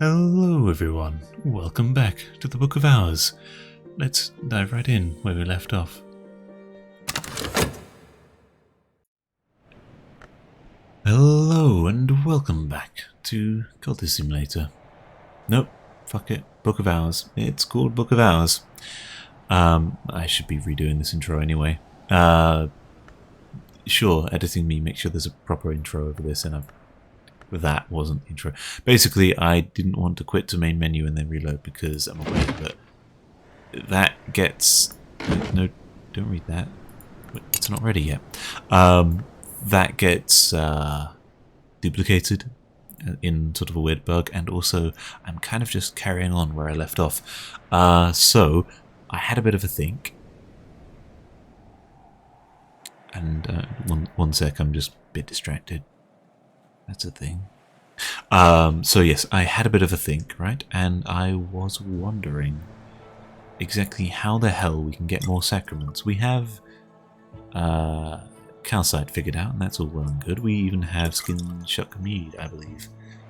Hello everyone, welcome back to the Book of Hours. Let's dive right in where we left off. Hello and welcome back to Cultist Simulator. Nope, fuck it, Book of Hours. It's called Book of Hours. I should be redoing this intro anyway. Sure, editing me, make sure there's a proper intro over this, and that wasn't the intro. Basically, I didn't want to quit to main menu and then reload because I'm aware that that gets... No, don't read that. It's not ready yet. That gets duplicated in sort of a weird bug, and also I'm kind of just carrying on where I left off. So I had a bit of a think. And one sec, I'm just a bit distracted. That's a thing. So yes, I had a bit of a think, right? And I was wondering exactly how the hell we can get more sacraments. We have calcite figured out, and that's all well and good. We even have skin shuck mead, I believe,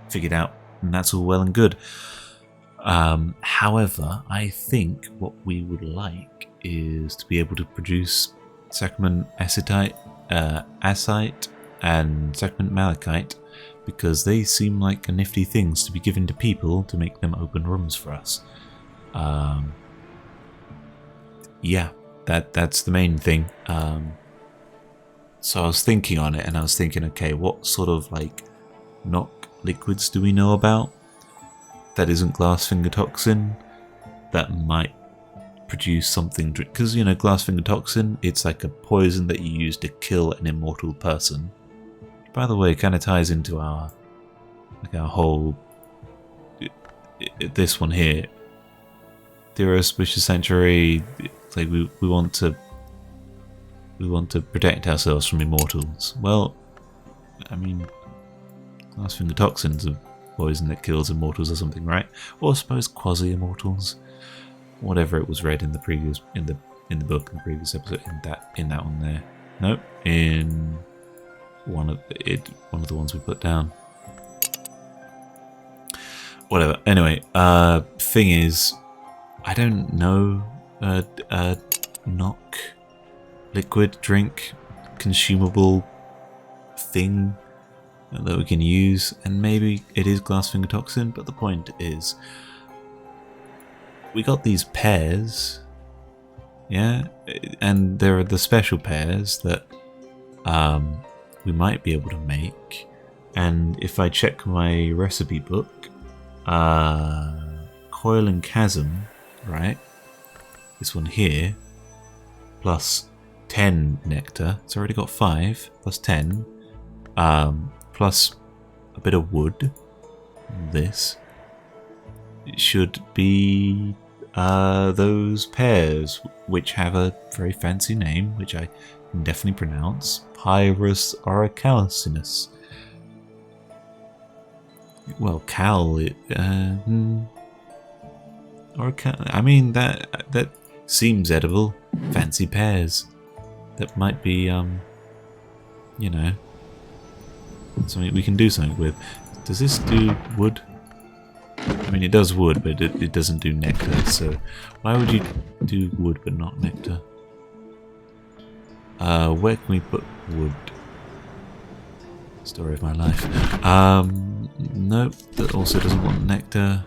figured out, and that's all well and good. However, I think what we would like is to be able to produce sacrament acetite, and sacrament malachite, because they seem like nifty things to be given to people to make them open rooms for us. Yeah, that's the main thing. So I was thinking on it, and I was thinking, okay, what sort of like knock liquids do we know about that isn't glass finger toxin that might produce something? Because, you know, glass finger toxin, it's like a poison that you use to kill an immortal person. By the way, it kind of ties into our whole this one here. Dear Auspicious Sanctuary, it's like we want to protect ourselves from immortals. Well, I mean, glass finger toxin's a poison that kills immortals or something, right? Or I suppose quasi-immortals. Whatever it was read in the previous in the book in the previous episode, in that one there. Nope, in one of the ones we put down. Whatever. Anyway, thing is, I don't know knock liquid drink consumable thing that we can use, and maybe it is glass finger toxin, but the point is we got these pairs, yeah, and there are the special pairs that we might be able to make. And if I check my recipe book, coil and chasm, right, this one here, plus 10 nectar, it's already got 5, plus 10, plus a bit of wood, this, it should be those pairs, which have a very fancy name, which I can definitely pronounce, Pyrus oracalcinus. Well, cal, I mean, that seems edible. Fancy pears. That might be, you know, something we can do something with. Does this do wood? I mean, it does wood, but it doesn't do nectar, so why would you do wood but not nectar? Where can we put wood? Story of my life. Nope, that also doesn't want nectar.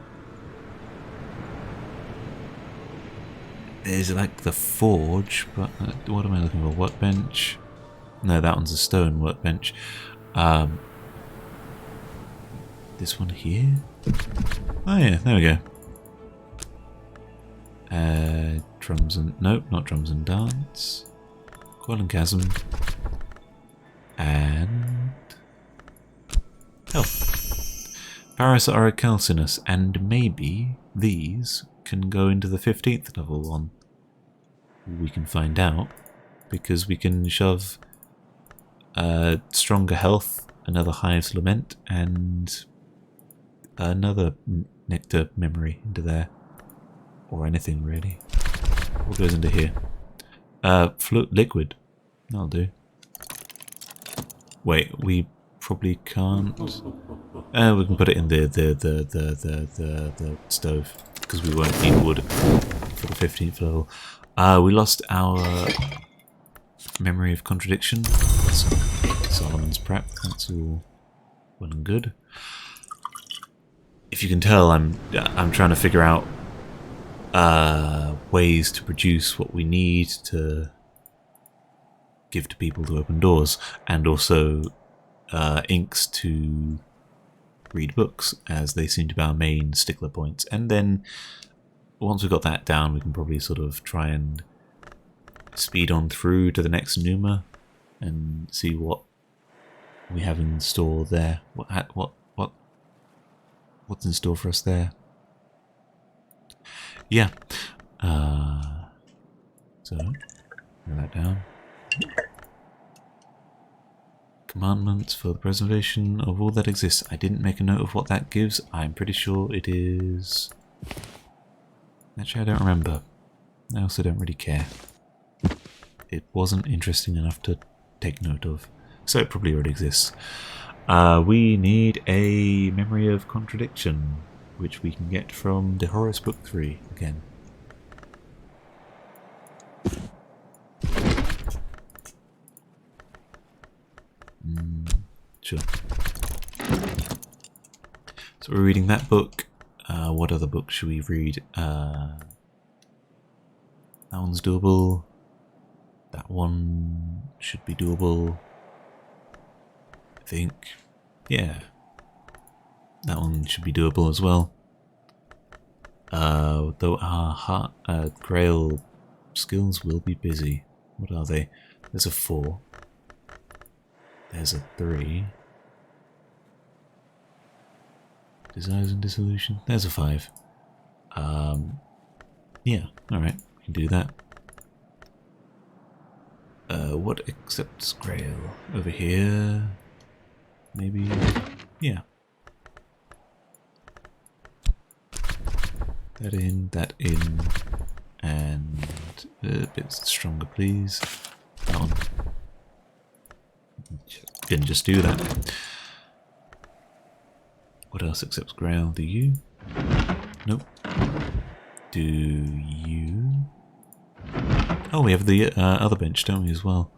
There's like the forge, but what am I looking for? Workbench? No, that one's a stone workbench. This one here? Oh yeah, there we go. Drums and... Nope, not drums and dance. Coil and chasm. And... health. Paris oracalcinus, and maybe these can go into the 15th level one. We can find out, because we can shove stronger health, another Hive's Lament, and another nectar memory into there, or anything really. What goes into here? Liquid. That'll do. Wait, we probably can't. We can put it in the stove because we won't need wood for the 15th level. We lost our memory of contradiction. Solomon's prep. That's all well and good. If you can tell, I'm trying to figure out ways to produce what we need to give to people to open doors, and also inks to read books, as they seem to be our main stickler points. And then once we've got that down, we can probably sort of try and speed on through to the next Numa and see what we have in store there. What's in store for us there? Yeah. So bring that down. Commandments for the preservation of all that exists. I didn't make a note of what that gives. I'm pretty sure it is... Actually, I don't remember. I also don't really care. It wasn't interesting enough to take note of. So it probably already exists. We need a memory of contradiction, which we can get from the Horus Book 3 again. Sure. So we're reading that book. What other book should we read? That one's doable. That one should be doable. I think. Yeah. That one should be doable as well. Though our Grail skills will be busy. What are they? There's a 4. There's a 3. Desires and Dissolution. There's a 5. Yeah, alright. We can do that. What accepts Grail? Over here? Maybe? Yeah. That in, and a bit stronger, please. That one. Didn't just do that. What else accepts Grail? Do you? Nope. Do you? Oh, we have the other bench, don't we, as well?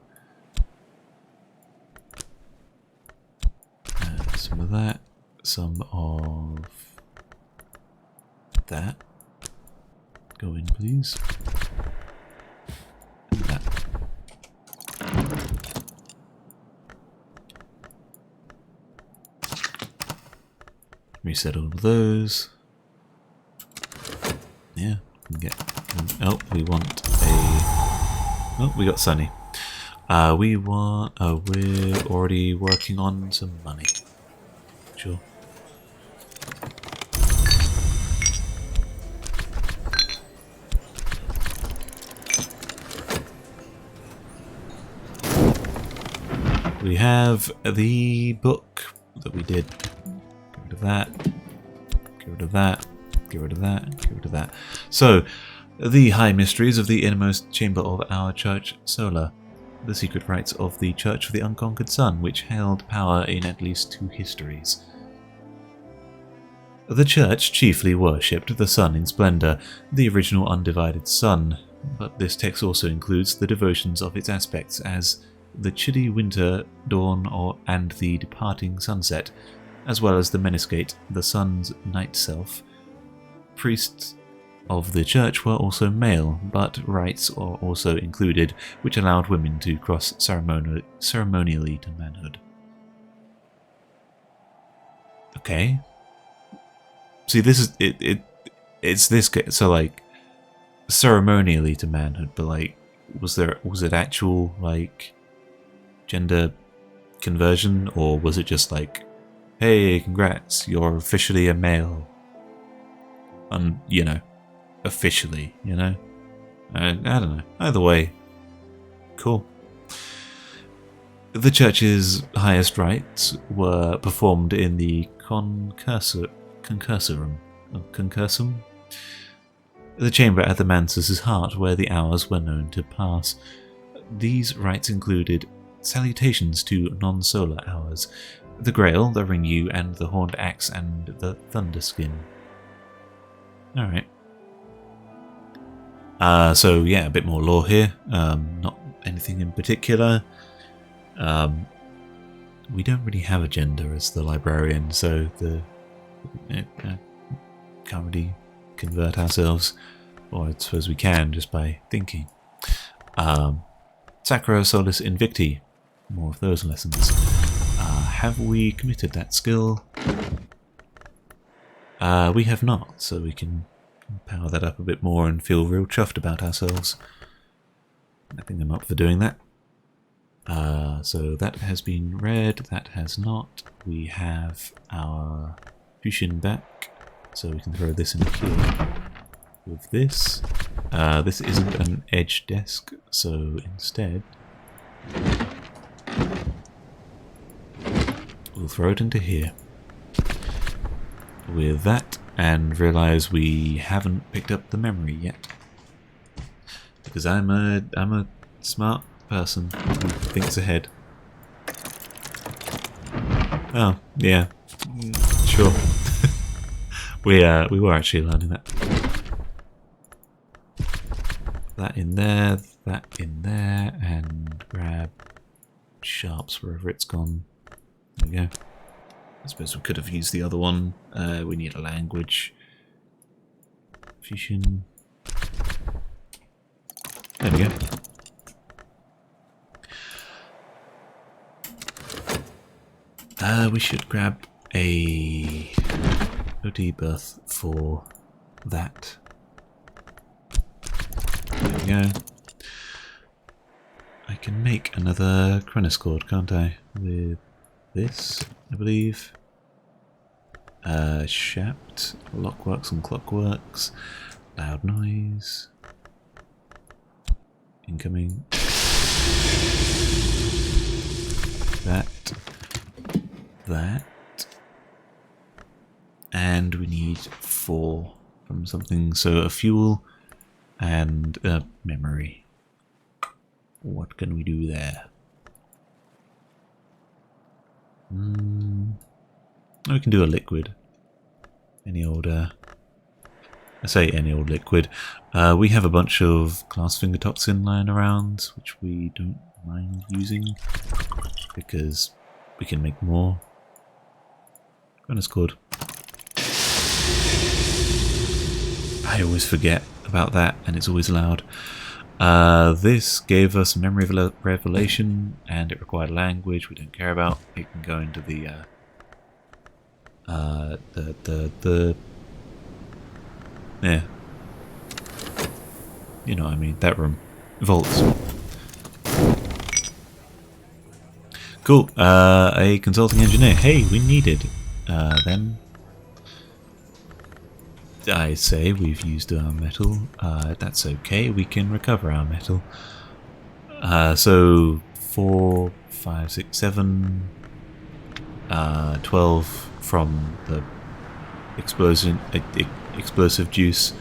Some of that. Some of that. Go in, please. And that. Reset all of those. Yeah, we can get. Oh, we want a. Oh, we got Sunny. We want. Oh, we're already working on some money. Sure. We have the book that we did. Get rid of that. Get rid of that. Get rid of that. Get rid of that. So, the high mysteries of the innermost chamber of our church solar. The secret rites of the Church of the Unconquered Sun, which held power in at least 2 histories. The church chiefly worshipped the sun in splendor, the original undivided sun, but this text also includes the devotions of its aspects as the chilly winter dawn and the departing sunset, as well as the Meniscate, the sun's night self. Priests of the church were also male, but rites are also included, which allowed women to cross ceremonially to manhood. Okay. See, this is it's this, so like ceremonially to manhood, but like was it actual like gender conversion, or was it just like, hey, congrats, you're officially a male? You know, officially, you know? I don't know. Either way, cool. The church's highest rites were performed in the concursurum, the chamber at the Mansus's heart, where the hours were known to pass. These rites included salutations to non-solar hours, the Grail, the Ringu, and the Horned Axe, and the Thunder Skin. Alright. So yeah, a bit more lore here. Not anything in particular. We don't really have a gender as the librarian, so can't really convert ourselves, or I suppose we can just by thinking. Sacro Solus Invicti, more of those lessons. Have we committed that skill? We have not, so we can power that up a bit more and feel real chuffed about ourselves. I think I'm up for doing that. So that has been read, that has not. We have our fusion back, so we can throw this in here with this. This isn't an edge desk, so instead we'll throw it into here with that, and realise we haven't picked up the memory yet, because I'm a smart person who thinks ahead. Oh yeah, sure. We were actually learning that. That in there, and grab sharps wherever it's gone. There we go. I suppose we could have used the other one. We need a language. Fusion. There we go. We should grab a OT berth for that. There we go. I can make another chronoscord, can't I? With this, I believe. Shaft, lockworks and clockworks, loud noise, incoming. That, and we need 4 from something, so a fuel and a memory. What can we do there? We can do a liquid. Any old, I say any old liquid. We have a bunch of glass finger toxin lying around, which we don't mind using, because we can make more. Chronoscord. I always forget about that, and it's always loud. This gave us memory revelation, and it required language we don't care about. It can go into the yeah, you know what I mean, that room. Vaults. Cool. A consulting engineer. Hey, we needed them. I say we've used our metal. That's okay. We can recover our metal. So 4, 5, 6, 7, 12 from the explosive juice.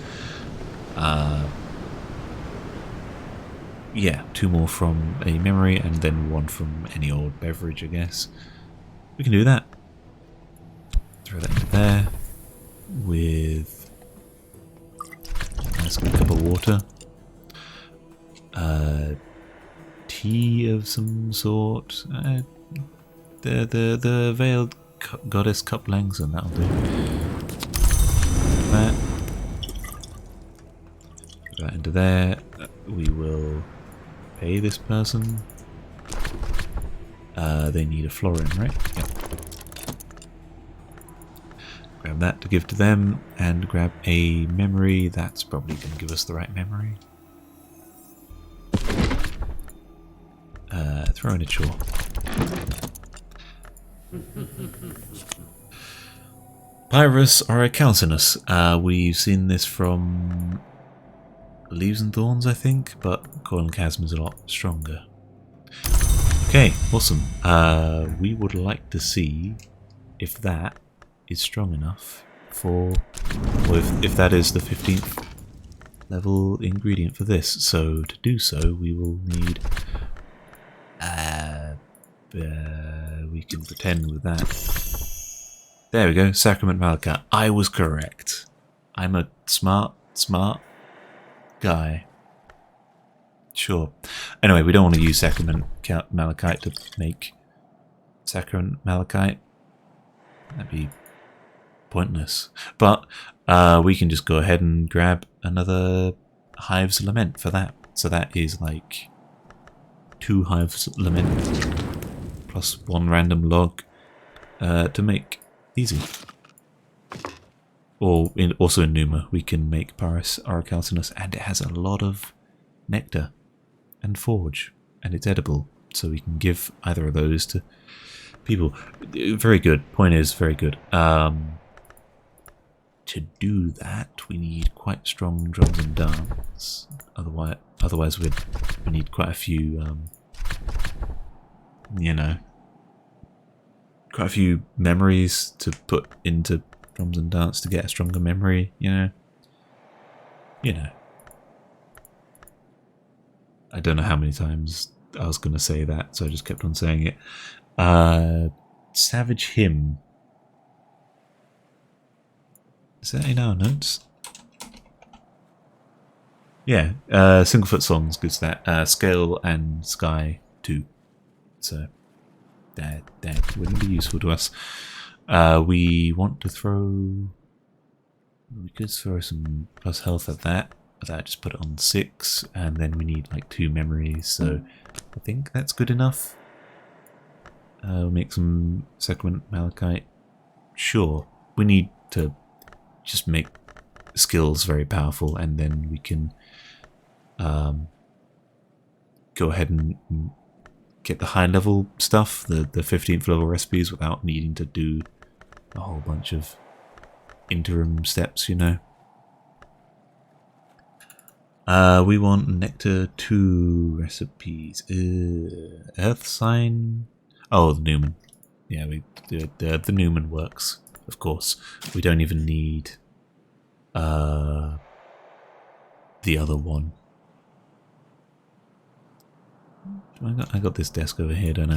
Yeah, 2 more from a memory, and then 1 from any old beverage, I guess. We can do that. Throw that in there with a nice cup of water. Tea of some sort. The veiled goddess cup Langson, that'll do. Put that into there. We will pay this person. They need a florin, right? Yep. Grab that to give to them, and grab a memory. That's probably going to give us the right memory. Throw in a chore. Pyrus Orichalcinus. We've seen this from Leaves and Thorns, I think, but Coil and Chasm is a lot stronger. Okay, awesome. We would like to see if that is strong enough for, or if that is the 15th level ingredient for this. So to do so, we will need we can pretend with that. There we go, Sacrament Malachite. I was correct. I'm a smart guy. Sure. Anyway, we don't want to use Sacrament Malachite to make Sacrament Malachite. That'd be pointless. But we can just go ahead and grab another Hive's Lament for that. So that is like 2 Hive's Lament plus 1 random log to make easy. Or also in Numa, we can make Paris Orichalcinus, and it has a lot of nectar and forge, and it's edible, so we can give either of those to people. Very good. Point is, very good. To do that, we need quite strong drums and dance. Otherwise we need quite a few, you know, quite a few memories to put into drums and dance to get a stronger memory, you know. I don't know how many times I was going to say that, so I just kept on saying it. Savage Hymn. Is that in our notes? Yeah, Singlefoot Songs gives that. Scale and Sky 2. So that wouldn't be useful to us. We want to throw... We could throw some plus health at that. Just put it on 6, and then we need like 2 memories, so I think that's good enough. We'll make some Sacrament Malachite. Sure, we need to just make skills very powerful, and then we can go ahead and get the high level stuff, the 15th level recipes, without needing to do a whole bunch of interim steps, you know. We want Nectar 2 recipes. Earth Sign. Oh, the Newman. Yeah, the Newman works, of course. We don't even need the other one. I got this desk over here, don't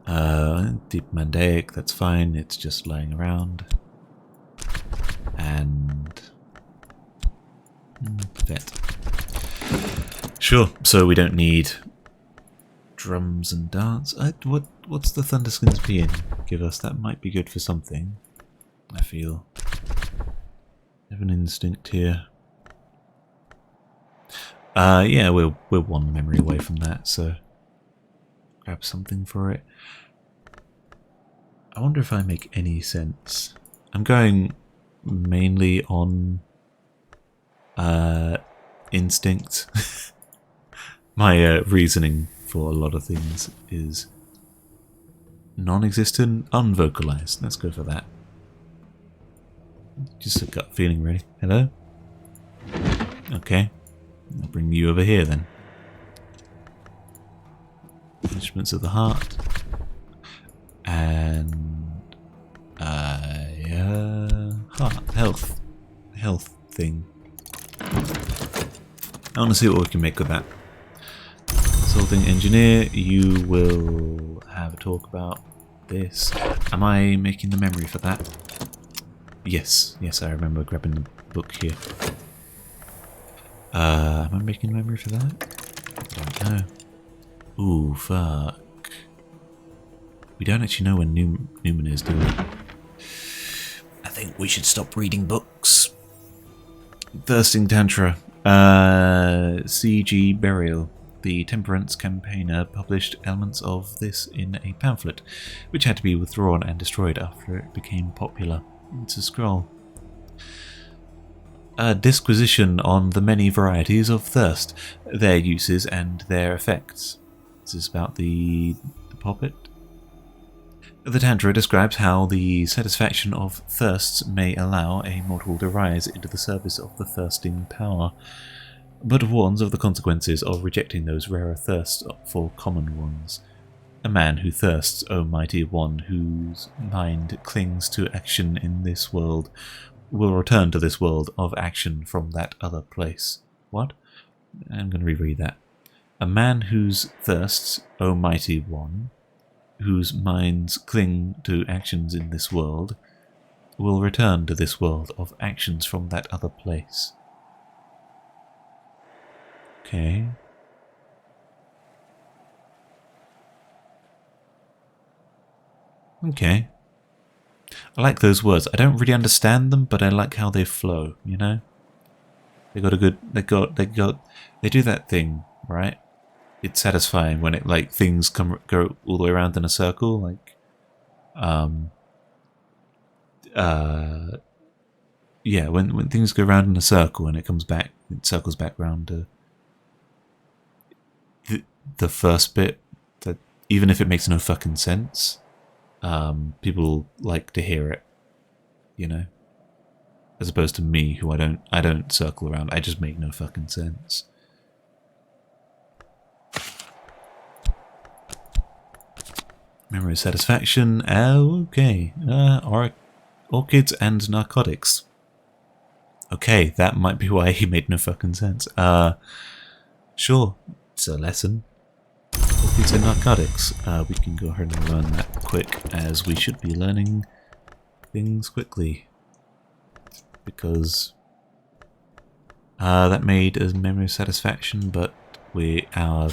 I? Deep Mandaic, that's fine. It's just lying around. And vet. Sure. So we don't need drums and dance. What's the Thunderskins being? Give us that might be good for something. I feel. I have an instinct here. Yeah, we're 1 memory away from that, so grab something for it. I wonder if I make any sense. I'm going mainly on instinct. My reasoning for a lot of things is non-existent, unvocalized. Let's go for that. Just a gut feeling, really. Hello? Okay. I'll bring you over here then. Instruments of the heart. And yeah, health thing. I want to see what we can make with that. Consulting engineer, you will have a talk about this. Am I making the memory for that? Yes, I remember grabbing the book here. Am I making memory for that? I don't know. Ooh, fuck. We don't actually know when Newman is, do we? I think we should stop reading books. Thirsting Tantra. C.G. Burial. The Temperance Campaigner published elements of this in a pamphlet, which had to be withdrawn and destroyed after it became popular. It's a scroll. A disquisition on the many varieties of thirst, their uses and their effects. This is about the poppet. The Tantra describes how the satisfaction of thirsts may allow a mortal to rise into the service of the thirsting power, but warns of the consequences of rejecting those rarer thirsts for common ones. A man who thirsts, O mighty one, whose mind clings to action in this world, will return to this world of action from that other place. What? I'm going to reread that. A man whose thirsts, O mighty one, whose minds cling to actions in this world will return to this world of actions from that other place. Okay. Okay. I like those words. I don't really understand them, but I like how they flow, you know? They got a good they do that thing, right? It's satisfying when it like things go all the way around in a circle, like yeah, when things go around in a circle and it comes back, it circles back round to the first bit, that even if it makes no fucking sense, people like to hear it, you know, as opposed to me, who I don't circle around. I just make no fucking sense. Memory satisfaction. Okay. Orchids and narcotics. Okay, that might be why he made no fucking sense. Sure, it's a lesson. Orchids and narcotics. We can go ahead and learn that quick, as we should be learning things quickly. Because that made a memory satisfaction, but our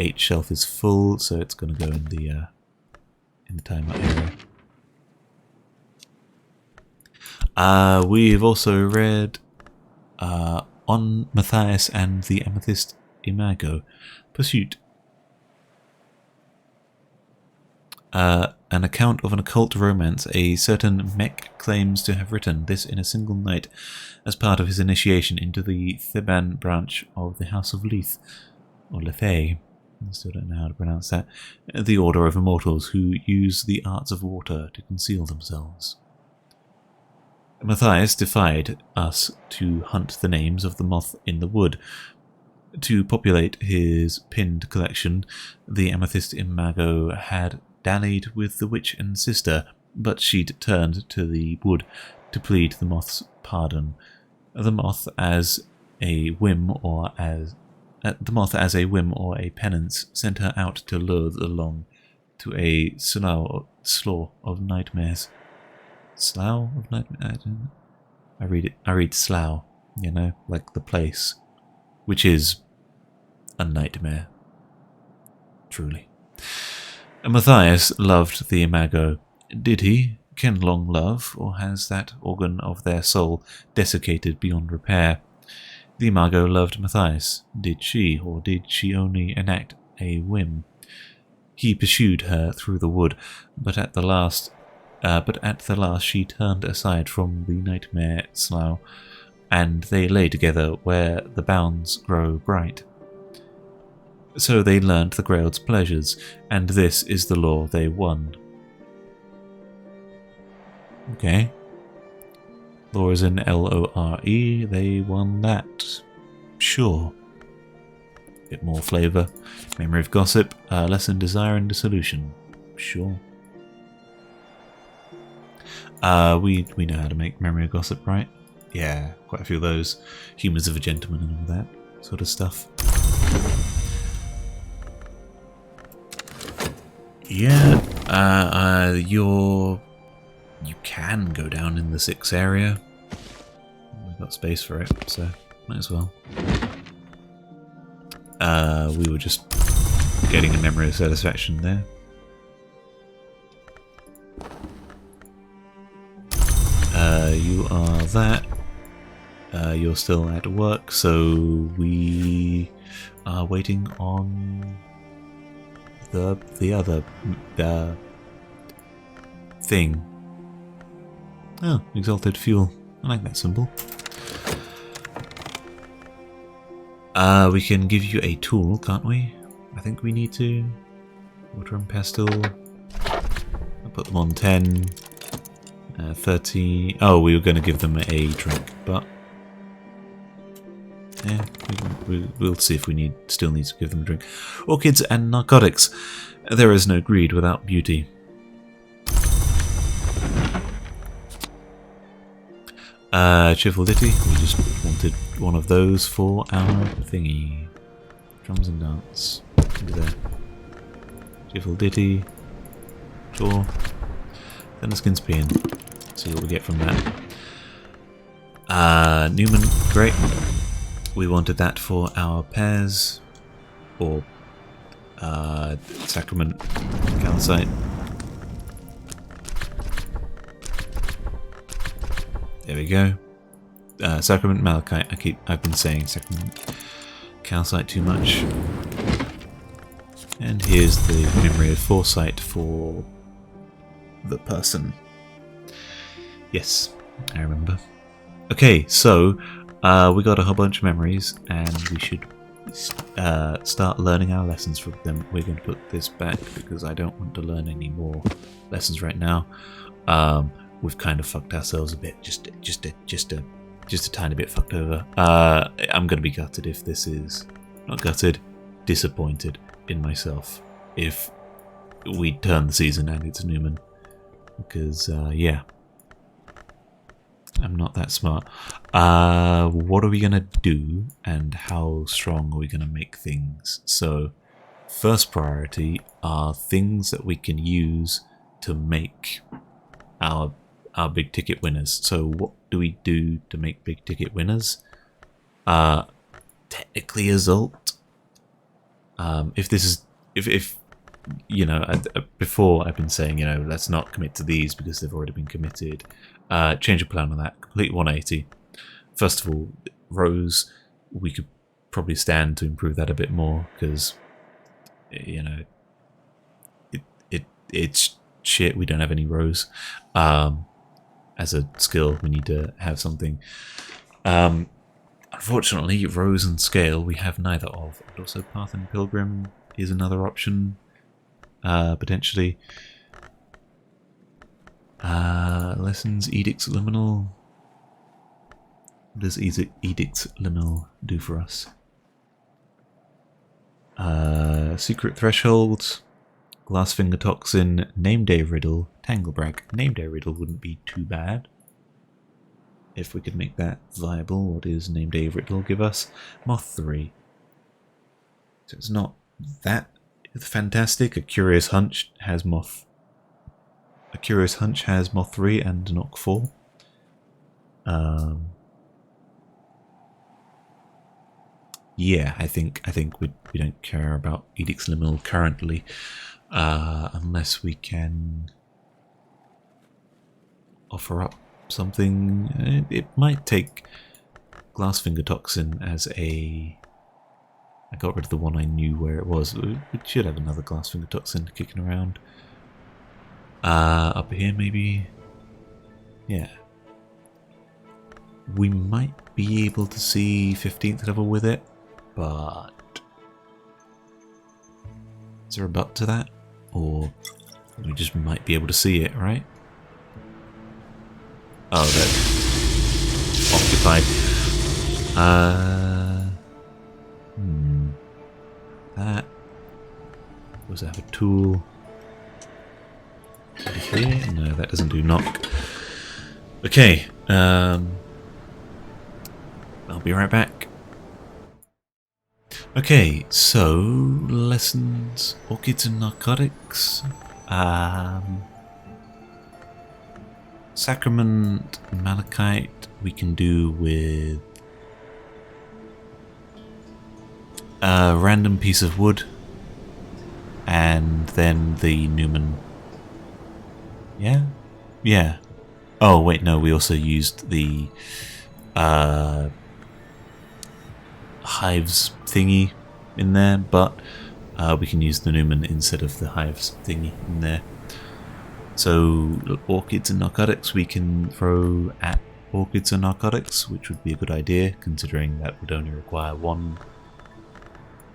8 shelf is full, so it's going to go in the timeout area. We've also read On Matthias and the Amethyst Imago, Pursuit. An account of an occult romance a certain mech claims to have written, this in a single night, as part of his initiation into the Theban branch of the House of Leith, or Lethe. I still don't know how to pronounce that. The Order of Immortals, who use the arts of water to conceal themselves. Matthias defied us to hunt the names of the moth in the wood. To populate his pinned collection, the Amethyst Imago had dallied with the witch and sister, but she'd turned to the wood to plead the moth's pardon. The moth as a whim or a penance sent her out to lure along to a slough of nightmares. Slough of nightmares? I read slough, you know, like the place, which is a nightmare. Truly. Matthias loved the Imago. Did he? Can long love, or has that organ of their soul desiccated beyond repair? The Imago loved Matthias. Did she, or did she only enact a whim? He pursued her through the wood, but at the last she turned aside from the nightmare slough, and they lay together where the bounds grow bright. So they learnt the Grail's pleasures, and this is the law they won. Okay. Law is in L-O-R-E, they won that. Sure. Bit more flavour. Memory of gossip, lesson, desire and dissolution. Sure. We know how to make memory of gossip, right? Yeah, quite a few of those. Humors of a gentleman and all that sort of stuff. Yeah, you can go down in the 6 area. We've got space for it, so might as well. We were just getting a memory of satisfaction there. You are that. You're still at work, so we are waiting on the other thing. Oh, exalted fuel. I like that symbol. We can give you a tool, can't we? I think we need to. Water and pestle. I'll put them on 10. 30. Oh, we were going to give them a drink, but yeah, we'll see if we still need to give them a drink. Orchids and narcotics. There is no greed without beauty. Cheerful ditty. We just wanted one of those for our thingy. Drums and dance. Do that. Cheerful ditty. Sure. Thenaskin's Pin. See what we get from that. Newman, great. We wanted that for our pairs. Or Sacrament Calcite. There we go. Sacrament Malachite. I've been saying Sacrament Calcite too much. And here's the Memory of Foresight for the person. Yes, I remember. Okay, so we got a whole bunch of memories, and we should start learning our lessons from them. We're going to put this back because I don't want to learn any more lessons right now. We've kind of fucked ourselves a bit, just a tiny bit fucked over. I'm going to be gutted if this is not gutted, disappointed in myself if we turn the season and it's Newman, because yeah, I'm not that smart. What are we gonna do, and how strong are we gonna make things? So first priority are things that we can use to make our big ticket winners. So what do we do to make big ticket winners? Technically a Zolt. If you know, before I've been saying, you know, let's not commit to these because they've already been committed. Change of plan on that. Complete 180. First of all, Rose, we could probably stand to improve that a bit more because, you know, it's shit. We don't have any Rose. As a skill, we need to have something. Unfortunately, Rose and Scale we have neither of. And also Path and Pilgrim is another option, potentially. Lessons, Edicts Liminal. What does Edicts Liminal do for us? Secret Threshold, Glassfinger Toxin, Name Day Riddle, Tanglebrag. Name Day Riddle wouldn't be too bad. If we could make that viable, what does Name Day Riddle give us? Moth 3. So it's not that fantastic. A Curious Hunch has Moth 3 and Knock 4. Yeah, I think we don't care about Edicts Liminal currently, unless we can offer up something. It might take Glassfinger Toxin as a... I got rid of the one I knew where it was. We should have another Glassfinger Toxin kicking around. Up here maybe? Yeah. We might be able to see 15th level with it, but... Is there a but to that? Or we just might be able to see it, right? Oh, that's occupied. That. Does that have a tool? Here? No, that doesn't do knock. Okay, I'll be right back. Okay, so lessons, orchids and narcotics. Sacrament Malachite we can do with a random piece of wood, and then the Newman. Yeah? Yeah. Oh, wait, no, we also used the hives thingy in there, but we can use the Newman instead of the hives thingy in there. So, orchids and narcotics we can throw at orchids and narcotics, which would be a good idea, considering that would only require one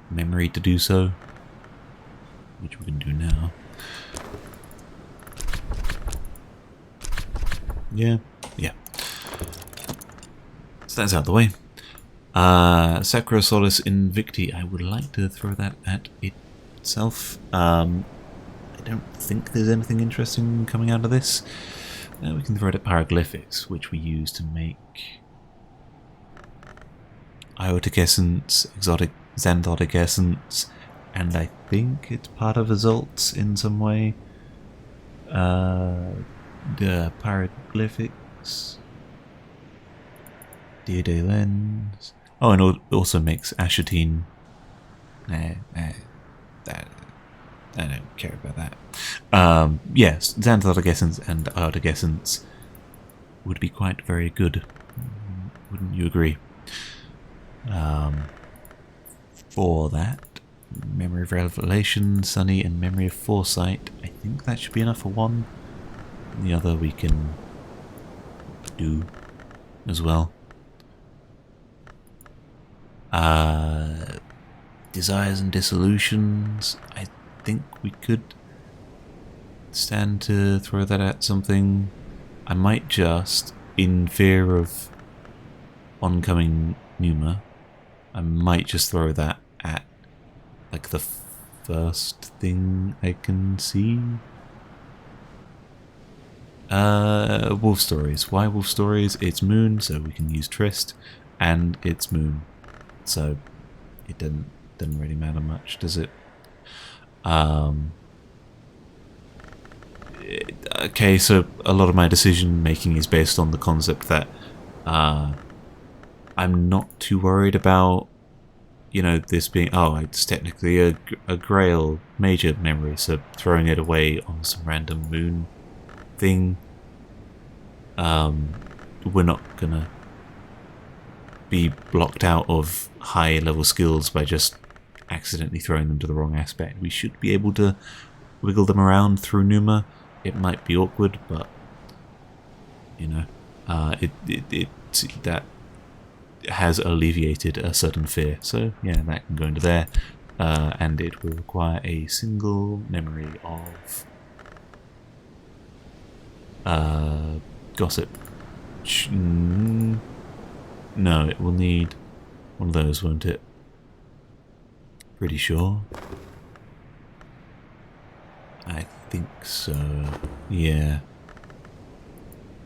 memory to do so, which we can do now. Yeah. So that's out of the way. Sacra Solis Invicti. I would like to throw that at itself. I don't think there's anything interesting coming out of this. We can throw it at Pyroglyphics, which we use to make Iotic Essence, Exotic Xanthotic Essence, and I think it's part of Results in some way. The pyroglyphics. Diode lens. Oh, and it also makes ashatine. Nah, that, I don't care about that. Yes, xanthodic essence and arctic essence would be quite very good. Wouldn't you agree? For that, memory of revelation, sunny, and memory of foresight. I think that should be enough for one. The other we can do as well. Desires and dissolutions. I think we could stand to throw that at something. I might just, in fear of oncoming Numa, I might just throw that at like the first thing I can see. Wolf Stories. Why Wolf Stories? It's moon, so we can use Trist, and it's moon, so it doesn't really matter much, does it? Okay, so a lot of my decision making is based on the concept that I'm not too worried about, you know, this being, oh, it's technically a Grail major memory, so throwing it away on some random moon thing, we're not gonna be blocked out of high level skills by just accidentally throwing them to the wrong aspect. We should be able to wiggle them around through Numa. It might be awkward, but you know, that has alleviated a certain fear. So yeah, that can go into there, and it will require a single memory of gossip. No, it will need one of those, won't it? Pretty sure. I think so. Yeah.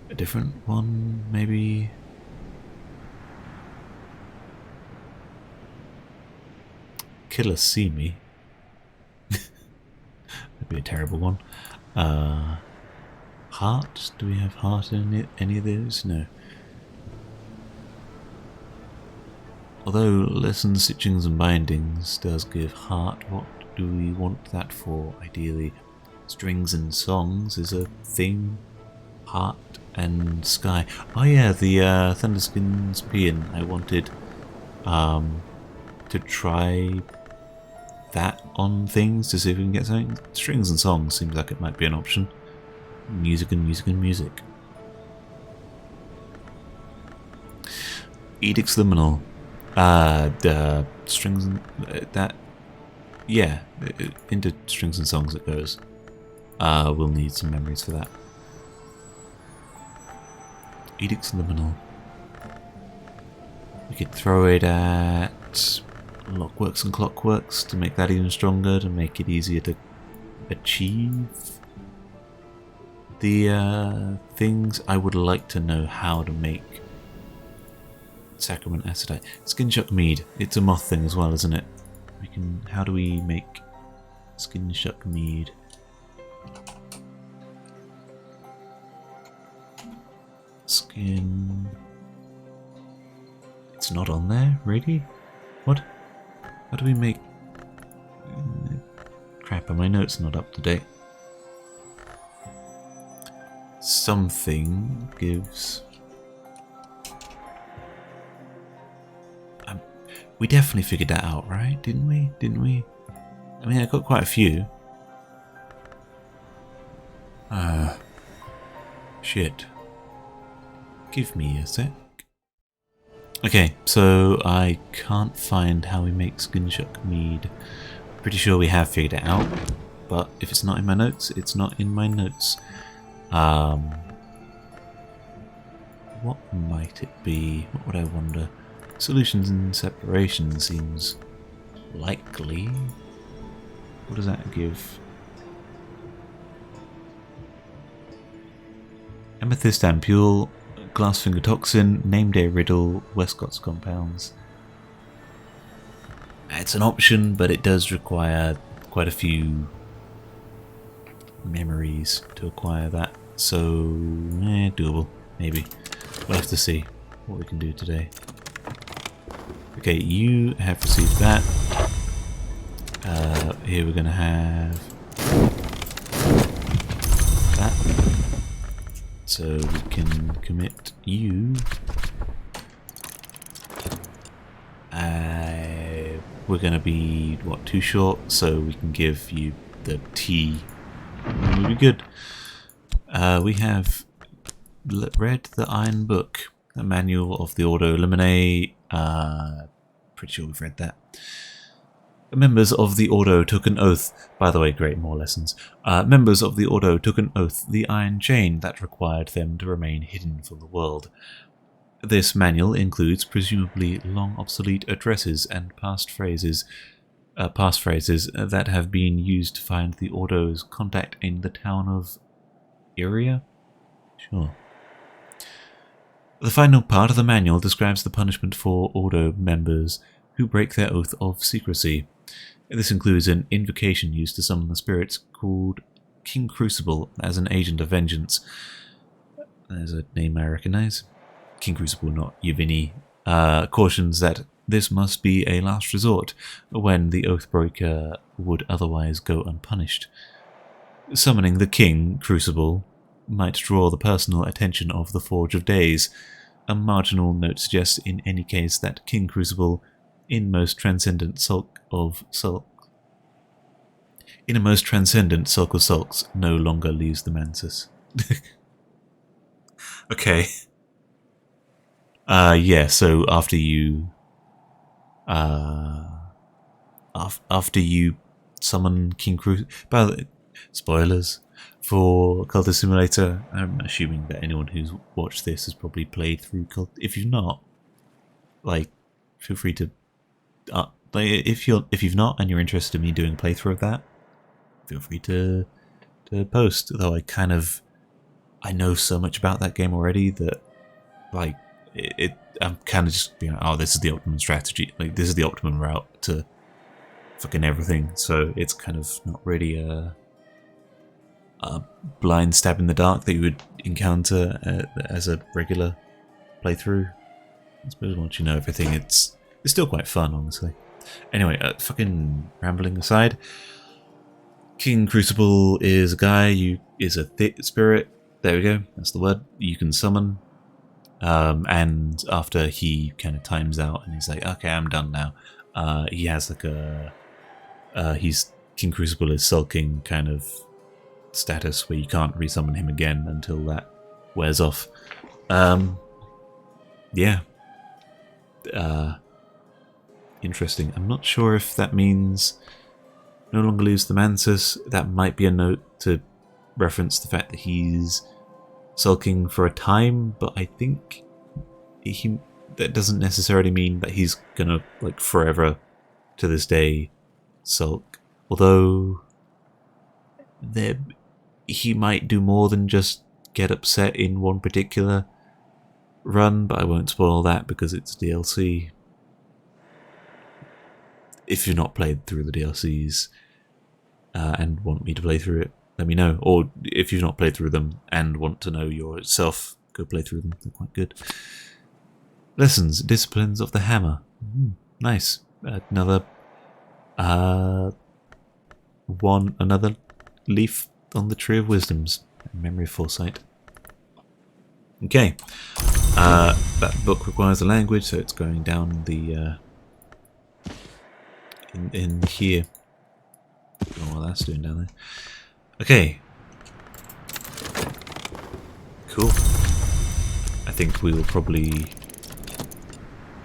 A different one, maybe? Killer See Me. That'd be a terrible one. Heart? Do we have heart in any of those? No. Although lessons, stitchings and bindings does give heart, what do we want that for, ideally? Strings and songs is a thing. Heart and sky. Oh yeah, the Thunderskin's Paean. I wanted to try that on things to see if we can get something. Strings and songs seems like it might be an option. Music and music and music. Edicts Liminal. The strings and that. Yeah, into strings and songs it goes. We'll need some memories for that. Edicts Liminal. We could throw it at Lockworks and Clockworks to make that even stronger, to make it easier to achieve the things. I would like to know how to make Sacrament Acetite. Skin-Shuck Mead. It's a moth thing as well, isn't it? We can. How do we make Skin-Shuck Mead? Skin. It's not on there, really? What? How do we make? Crap, are my notes not up to date? Something gives. We definitely figured that out, right? Didn't we? Didn't we? I mean, I got quite a few. Shit. Give me a sec. Okay, so I can't find how we make Skin-Shuck Mead. Pretty sure we have figured it out, but if it's not in my notes, it's not in my notes. What might it be? What would I wonder? Solutions and separation seems likely. What does that give? Amethyst ampule, glassfinger toxin, named a riddle, Westcott's compounds. It's an option, but it does require quite a few memories to acquire that. So, doable, maybe. We'll have to see what we can do today. Okay, you have received that. Here we're going to have that. So we can commit you. We're going to be, what, too short? So we can give you the T. We'll be good. We have read the Iron Book, a manual of the Ordo Eliminae. Pretty sure we've read that. Members of the Ordo took an oath. By the way, great, more lessons. Members of the Ordo took an oath, the Iron Chain, that required them to remain hidden from the world. This manual includes presumably long obsolete addresses and past phrases that have been used to find the Ordo's contact in the town of Iria? Sure. The final part of the manual describes the punishment for Ordo members who break their oath of secrecy. This includes an invocation used to summon the spirits called King Crucible as an agent of vengeance. There's a name I recognize. King Crucible, not Yavini, cautions that this must be a last resort when the Oathbreaker would otherwise go unpunished. Summoning the King Crucible might draw the personal attention of the Forge of Days. A marginal note suggests in any case that King Crucible, in a most transcendent sulk of sulks, no longer leaves the Mansus. Okay. Yeah, so after you summon King Crucible, spoilers for Cultist Simulator. I'm assuming that anyone who's watched this has probably played through Cult. If you've not, like, feel free to, if you've not and you're interested in me doing a playthrough of that, feel free to post. Though I know so much about that game already that, like, I'm kind of just being like, oh, this is the optimum strategy. Like, this is the optimum route to fucking everything. So it's kind of not really a blind stab in the dark that you would encounter as a regular playthrough. I suppose once you know everything, it's still quite fun, honestly. Anyway, fucking rambling aside, King Crucible is a guy is a spirit. There we go. That's the word you can summon. And after he kind of times out and he's like, okay, I'm done now. He has like King Crucible is sulking kind of status where you can't resummon him again until that wears off. Yeah. Interesting. I'm not sure if that means no longer leaves the Mansus. That might be a note to reference the fact that he's sulking for a time, but I think that doesn't necessarily mean that he's gonna, like, forever to this day sulk. Although he might do more than just get upset in one particular run, but I won't spoil that because it's DLC. If you've not played through the DLCs and want me to play through it, let me know. Or if you've not played through them and want to know yourself, go play through them. They're quite good. Lessons, Disciplines of the Hammer. Nice. Another another leaf on the Tree of Wisdoms. Memory of Foresight. Okay. That book requires a language, so it's going down the in here. I don't know what that's doing down there. Okay. Cool. I think we will probably,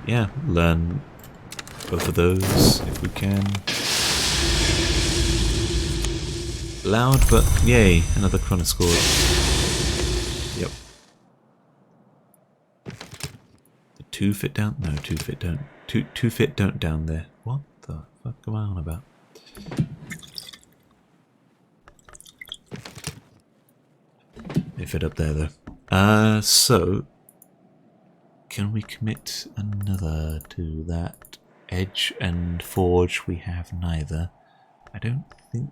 yeah, learn both of those if we can. Loud, but yay, another chronoscore. Yep. The two fit down? No, two fit don't. Two fit don't down there. What the fuck am I on about? They fit up there though. So can we commit another to that? Edge and Forge we have neither. I don't think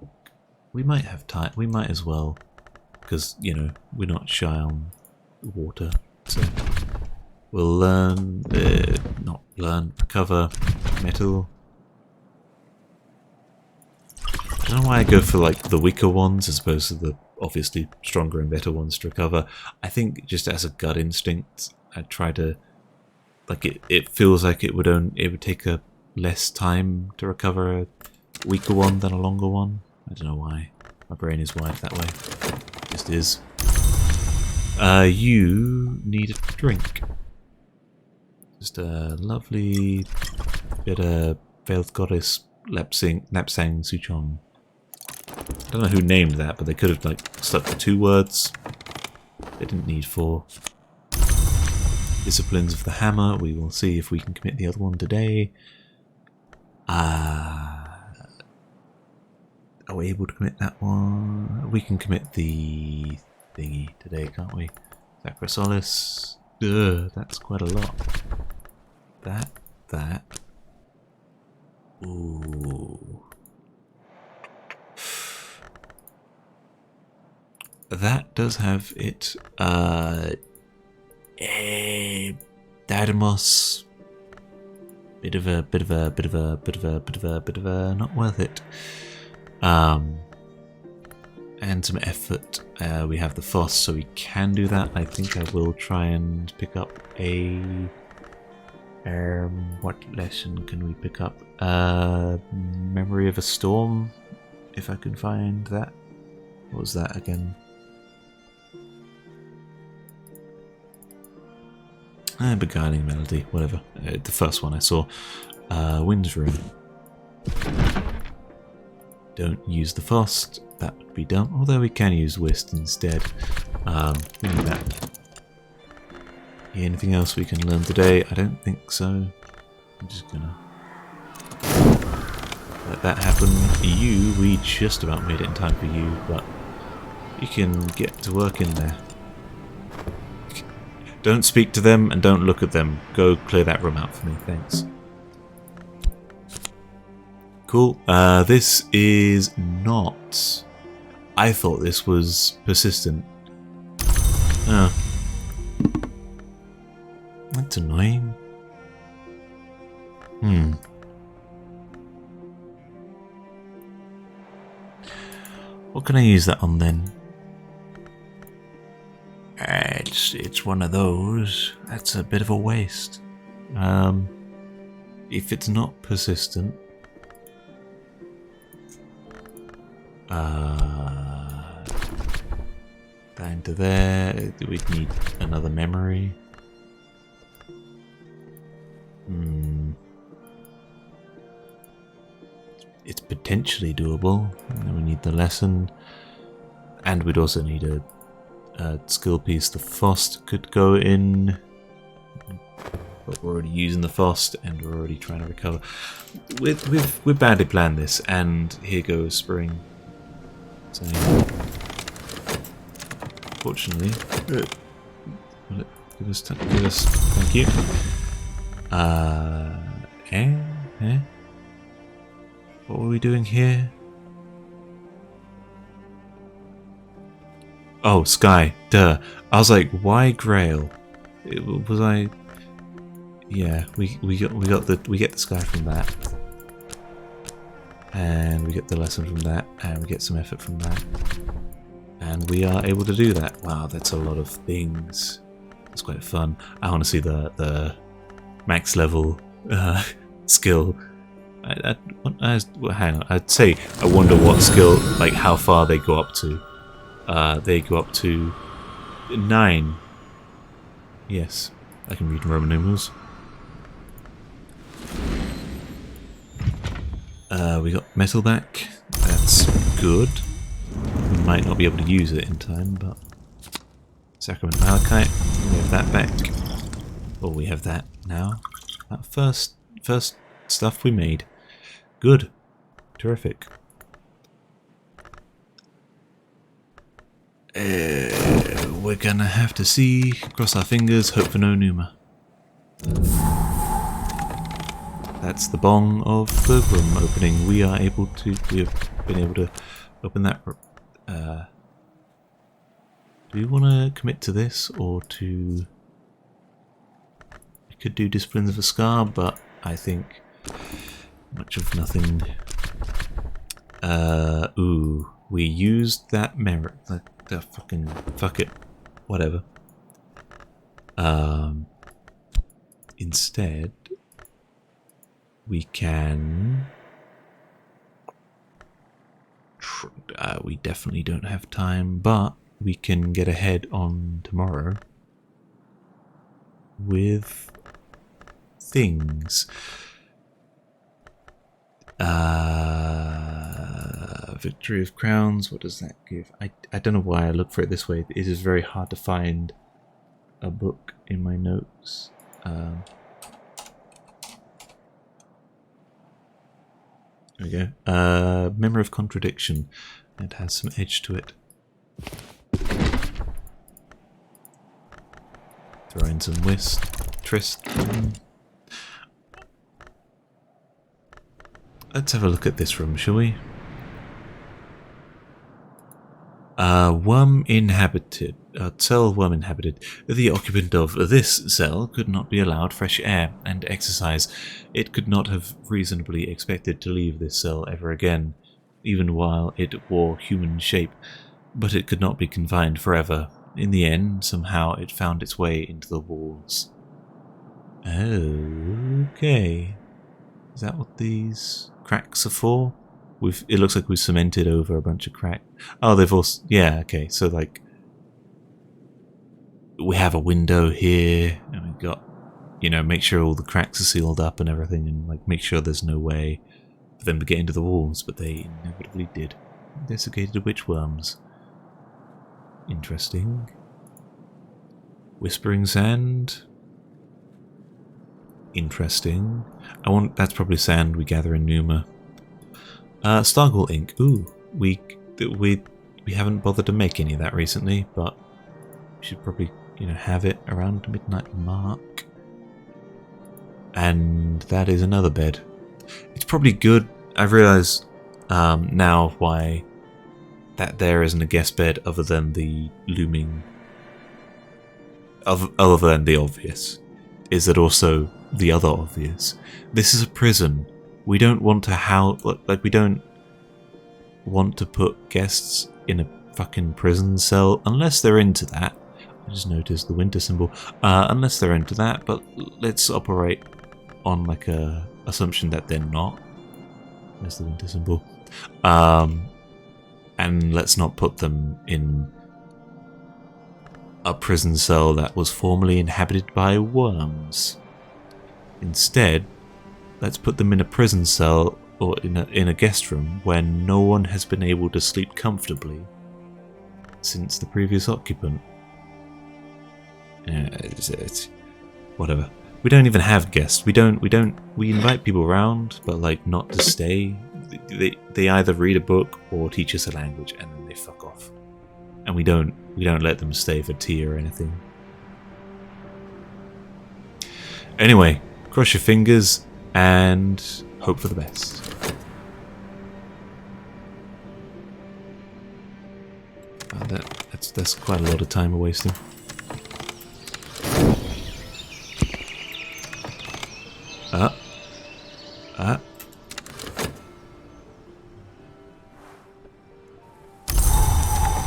We might have time. We might as well, because you know we're not shy on water. So we'll learn, not learn, recover metal. I don't know why I go for like the weaker ones as opposed to the obviously stronger and better ones to recover. I think just as a gut instinct, I'd try to like it feels like it would take a less time to recover a weaker one than a longer one. I don't know why. My brain is wired that way. It just is. You need a drink. Just a lovely bit of Veiled Goddess Lapsang Suchong. I don't know who named that, but they could have like stuck to 2 words. They didn't need 4. Disciplines of the Hammer. We will see if we can commit the other one today. Are we able to commit that one? We can commit the thingy today, can't we? Sacrosolis. That's quite a lot. That. Ooh. That does have it. Didymos. Bit of a not worth it. And some effort. We have the Foss, so we can do that. I think I will try and pick up a... what lesson can we pick up? Memory of a Storm, if I can find that. What was that again? Beguiling Melody, whatever. The first one I saw. Wind's Room. Don't use the Foss. That would be dumb. Although we can use Whist instead. We need that. Anything else we can learn today? I don't think so. I'm just gonna let that happen. We just about made it in time for you, but you can get to work in there. Don't speak to them and don't look at them. Go clear that room out for me, thanks. Cool. This is not... I thought this was persistent. Oh. That's annoying. What can I use that on then? It's one of those. That's a bit of a waste. If it's not persistent, down to there. We'd need another memory. It's potentially doable. And then we need the lesson, and we'd also need a skill piece. The Foss could go in, but we're already using the Foss, and we're already trying to recover. We've badly planned this, and here goes spring. So, fortunately, will it give us? Thank you. What were we doing here? Oh, sky. Duh. I was like, why Grail? Was I? Yeah, we get the sky from that, and we get the lesson from that, and we get some effort from that, and we are able to do that. Wow, that's a lot of things. It's quite fun. I want to see the max level skill. Hang on. I'd say I wonder what skill, like how far they go up to. They go up to 9. Yes, I can read Roman numerals. We got metal back. That's good. We might not be able to use it in time, but Sacrament Malachite. We have that back. Oh, we have that now. That first stuff we made. Good. Terrific. We're gonna have to see. Cross our fingers. Hope for no Numa. That's the bong of the room opening. We have been able to Open that. Do we want to commit to this or to... We could do Disciplines of a Scar, but I think much of nothing. Ooh, we used that merit. The fucking... Fuck it. Whatever. Instead, we can... we definitely don't have time, but we can get ahead on tomorrow with things. Victory of Crowns, what does that give? I don't know why I look for it this way. It is very hard to find a book in my notes. There we go. Memory of Contradiction. It has some edge to it. Throw in some Trist. Let's have a look at this room, shall we? Worm inhabited. Cell worm inhabited. The occupant of this cell could not be allowed fresh air and exercise. It could not have reasonably expected to leave this cell ever again, even while it wore human shape. But it could not be confined forever. In the end, somehow it found its way into the walls. Okay. Is that what these cracks are for? It looks like we've cemented over a bunch of cracks. Oh, they've also... Yeah, okay. So, like... We have a window here, and we've got... You know, make sure all the cracks are sealed up and everything, and, like, make sure there's no way for them to get into the walls, but they inevitably did. Desiccated witchworms. Interesting. Whispering Sand. Interesting. That's probably sand we gather in Numa. Stargall ink. Ooh, we haven't bothered to make any of that recently, but we should probably, you know, have it around the midnight mark. And that is another bed. It's probably good. I've realised now why that there isn't a guest bed other than the looming, other than the obvious. Is that also the other obvious? This is a prison. We don't want to we don't want to put guests in a fucking prison cell unless they're into that. I just noticed the winter symbol. Unless they're into that, but let's operate on like a assumption that they're not. There's the winter symbol. And let's not put them in a prison cell that was formerly inhabited by worms. Instead, let's put them in a prison cell or in a guest room where no one has been able to sleep comfortably since the previous occupant. It's whatever. We don't even have guests. We invite people around, but like not to stay. They either read a book or teach us a language and then they fuck off. And we don't let them stay for tea or anything. Anyway, cross your fingers and hope for the best. That's quite a lot of time we're wasting.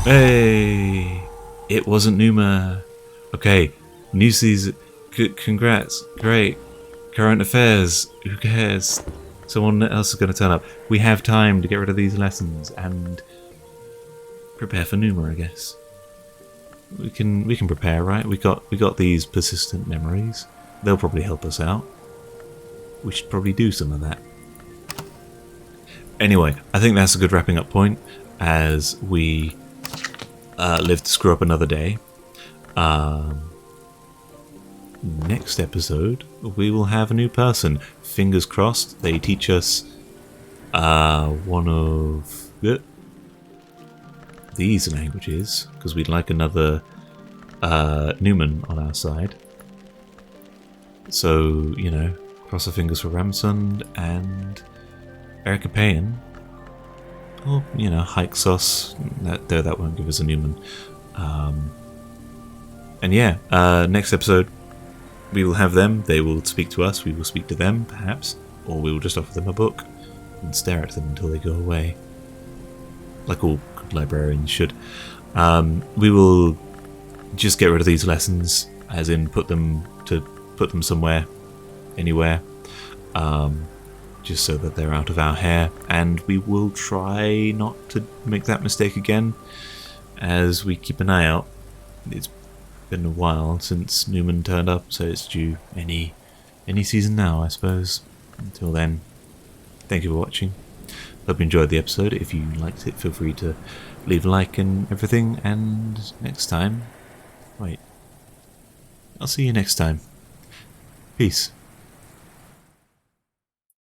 Hey! It wasn't Numa. Okay, new season. Congrats. Great. Current affairs. Who cares? Someone else is going to turn up. We have time to get rid of these lessons and prepare for Numa, I guess. We can prepare, right? We got these persistent memories. They'll probably help us out. We should probably do some of that. Anyway, I think that's a good wrapping up point as we live to screw up another day. Next episode, we will have a new person. Fingers crossed they teach us one of these languages, because we'd like another Newman on our side. So, you know, cross our fingers for Ramsund and Erica Payan. or hike sauce. That won't give us a Newman. And yeah, next episode we will have them. They will speak to us. We will speak to them, perhaps, or we will just offer them a book and stare at them until they go away, like all good librarians should. We will just get rid of these lessons, as in put them somewhere, anywhere, just so that they're out of our hair, and we will try not to make that mistake again, as we keep an eye out. It's been a while since Newman turned up, so it's due any season now, I suppose. Until then, thank you for watching. Hope you enjoyed the episode. If you liked it, feel free to leave a like and everything, and next time, I'll see you next time. Peace.